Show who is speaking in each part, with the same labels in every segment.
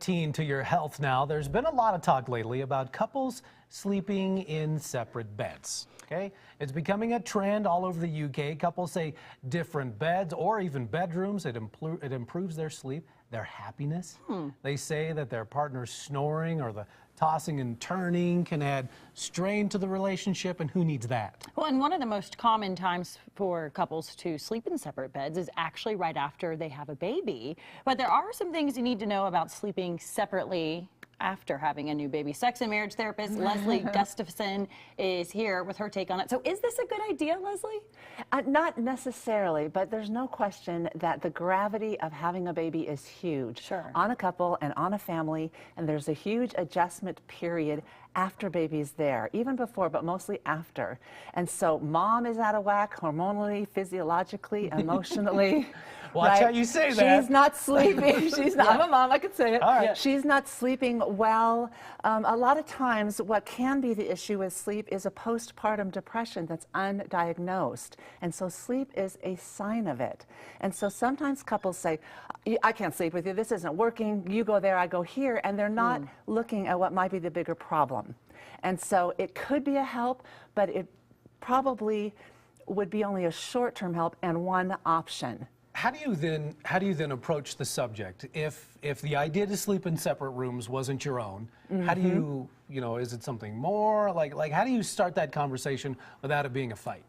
Speaker 1: 14 to your health now. There's been a lot of talk lately about couples sleeping in separate beds. Okay, it's becoming a trend all over the UK. Couples say different beds or even bedrooms. It improves their sleep, their happiness. They say that their partner's snoring or the tossing and turning can add strain to the relationship, and who needs that?
Speaker 2: Well, and one of the most common times for couples to sleep in separate beds is actually right after they have a baby. But there are some things you need to know about sleeping separately after having a new baby. Sex and marriage therapist Leslie Gustafson is here with her take on it. So is this a good idea, Leslie?
Speaker 3: Not necessarily, but there's no question that the gravity of having a baby is huge on a couple and on a family, and there's a huge adjustment period after baby's there, even before, but mostly after. And so mom is out of whack hormonally, physiologically, emotionally.
Speaker 1: Watch how you say that.
Speaker 3: She's not sleeping. She's not, I'm a mom, I can say it.
Speaker 1: All right.
Speaker 3: She's not sleeping well. A lot of times what can be the issue with sleep is a postpartum depression that's undiagnosed. And so sleep is a sign of it. And so sometimes couples say, I can't sleep with you, this isn't working, you go there, I go here, and they're not looking at what might be the bigger problem. And so it could be a help, but it probably would be only a short-term help and one option.
Speaker 1: How do you then approach the subject if the idea to sleep in separate rooms wasn't your own? How do you is it something more like how do you start that conversation without it being a fight?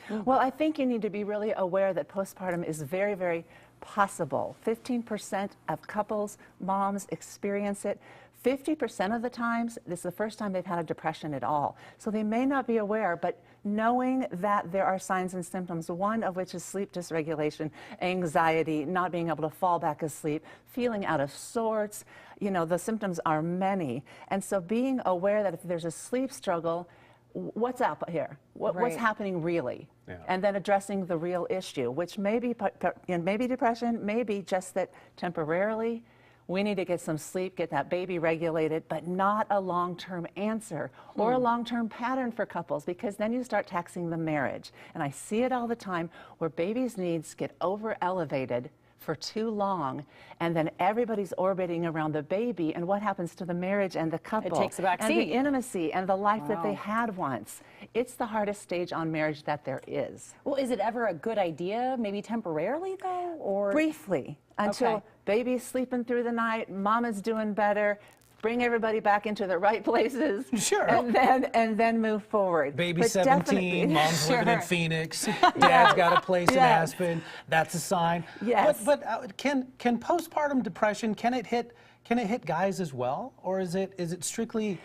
Speaker 3: Well, I think you need to be really aware that postpartum is very, very possible. 15% of couples, moms experience it. 50% of the times, this is the first time they've had a depression at all. So they may not be aware, but knowing that there are signs and symptoms, one of which is sleep dysregulation, anxiety, not being able to fall back asleep, feeling out of sorts, the symptoms are many. And so being aware that if there's a sleep struggle, what's up here? What's happening really? Yeah. And then addressing the real issue, which may be depression, maybe just that temporarily we need to get some sleep, get that baby regulated, but not a long-term answer or a long-term pattern for couples, because then you start taxing the marriage. And I see it all the time where babies' needs get over-elevated for too long, and then everybody's orbiting around the baby, and what happens to the marriage and the couple?
Speaker 2: It takes a back seat.
Speaker 3: And the intimacy and the life that they had once. It's the hardest stage on marriage that there is.
Speaker 2: Well, is it ever a good idea, maybe temporarily though, or?
Speaker 3: Briefly, until baby's sleeping through the night, mama's doing better, bring everybody back into the right places.
Speaker 1: Sure.
Speaker 3: And then move forward.
Speaker 1: Baby's 17, mom's living in Phoenix, dad's got a place in Aspen. That's a sign.
Speaker 3: Yes.
Speaker 1: But can postpartum depression, can it hit guys as well, or is it strictly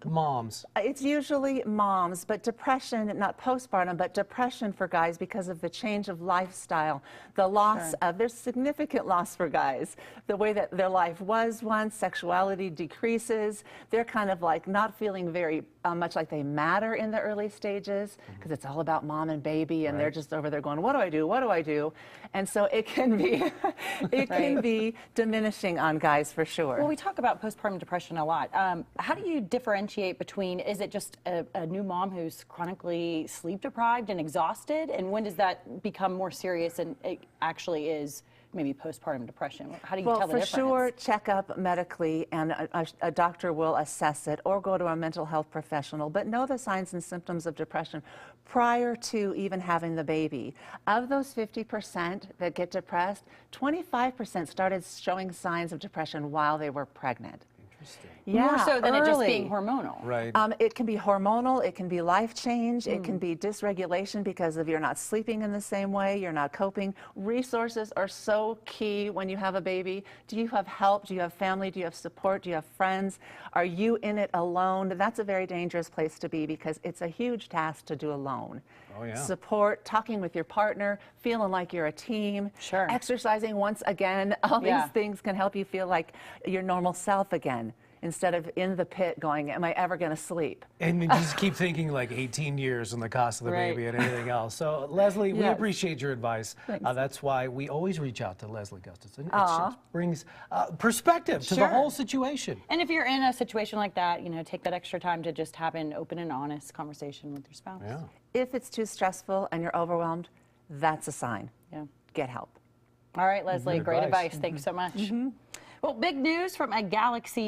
Speaker 1: moms?
Speaker 3: It's usually moms, but depression, not postpartum, but depression for guys because of the change of lifestyle, the loss of, there's significant loss for guys. The way that their life was once, sexuality decreases, they're kind of like not feeling very much like they matter in the early stages, because it's all about mom and baby, and they're just over there going, what do I do, what do I do? And so it can be, can be diminishing on guys for sure.
Speaker 2: Well, we talk about postpartum depression a lot. How do you differentiate between, is it just a new mom who's chronically sleep deprived and exhausted, and when does that become more serious and it actually is maybe postpartum depression? How do you tell the difference?
Speaker 3: Well, for sure, check up medically, and a doctor will assess it, or go to a mental health professional, but know the signs and symptoms of depression prior to even having the baby. Of those 50% that get depressed, 25% started showing signs of depression while they were pregnant.
Speaker 1: Interesting.
Speaker 3: Yeah,
Speaker 2: more so than it just being hormonal.
Speaker 1: Right.
Speaker 3: It can be hormonal, it can be life change, it can be dysregulation because of you're not sleeping in the same way, you're not coping. Resources are so key when you have a baby. Do you have help? Do you have family? Do you have support? Do you have friends? Are you in it alone? That's a very dangerous place to be because it's a huge task to do alone.
Speaker 1: Oh, yeah.
Speaker 3: Support, talking with your partner, feeling like you're a team, exercising once again, all these things can help you feel like your normal self again, instead of in the pit going, am I ever going to sleep?
Speaker 1: And you just keep thinking like 18 years and the cost of the baby and anything else. So, Leslie, we appreciate your advice. That's why we always reach out to Leslie Gustafson. It just brings perspective to the whole situation.
Speaker 2: And if you're in a situation like that, take that extra time to just have an open and honest conversation with your spouse.
Speaker 1: Yeah.
Speaker 3: If it's too stressful and you're overwhelmed, that's a sign. Get help.
Speaker 2: All right, Leslie, great advice. Thanks so much. Well, big news from a Galaxy